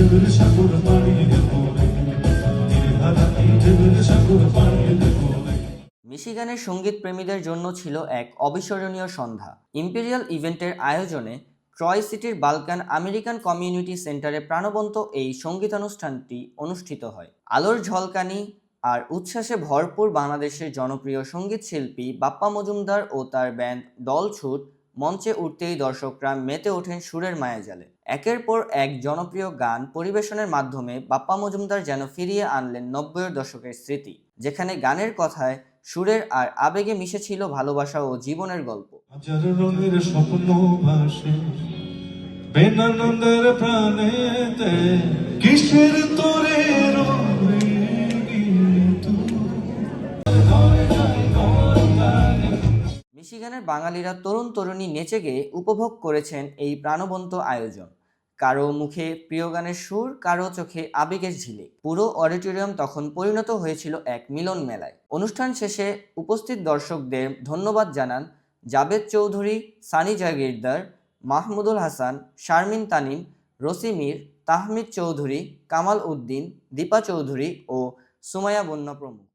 ঢেউয়ের সাগর পাড়িয়ে দেব রে, দিনহারাতে ঢেউয়ের সাগর পাড়িয়ে দেব রে। মিশিগানের সঙ্গীত প্রেমীদের জন্য ছিল এক অবিস্মরণীয় সন্ধ্যা। ইম্পেরিয়াল ইভেন্টের আয়োজনে ট্রয় সিটির বালকান আমেরিকান কমিউনিটি সেন্টারে প্রাণবন্ত এই সঙ্গীতানুষ্ঠানটি অনুষ্ঠিত হয়। আলোর ঝলকানি আর উচ্ছ্বাসে ভরপুর বাংলাদেশের জনপ্রিয় সঙ্গীত শিল্পী বাপ্পা মজুমদার ও তার ব্যান্ড দলছুট মঞ্চে উঠতেই দর্শকরা মেতে ওঠেন সুরের মায়াজালে। একের পর এক জনপ্রিয় গান পরিবেশনের মাধ্যমে বাপ্পা মজুমদার যেন ফিরিয়ে আনলেন ৯০-এর দশকের স্মৃতি, যেখানে গানের কথায় সুরের আর আবেগে মিশেছিল ভালোবাসা ও জীবনের গল্প। হাজার রঙের স্বপ্ন ভাসে বেনানন্দের প্রাণেতে, কিসের তোরে মিশিগানের বাঙালিরা তরুণ তরুণী নেচে গেয়ে উপভোগ করেছেন এই প্রাণবন্ত আয়োজন। কারো মুখে প্রিয় গানের সুর, কারো চোখে আবেগের ঝিলিক। পুরো অডিটোরিয়াম তখন পরিণত হয়েছিল এক মিলন মেলায়। অনুষ্ঠান শেষে উপস্থিত দর্শকদের ধন্যবাদ জানান জাবেদ চৌধুরী, সানি জাগিরদার, মাহমুদুল হাসান, শারমিন তানিম, রসি মীর, তাহমিদ চৌধুরী, কামাল উদ্দিন, দীপা চৌধুরী ও সুমাইয়া বন্যা প্রমুখ।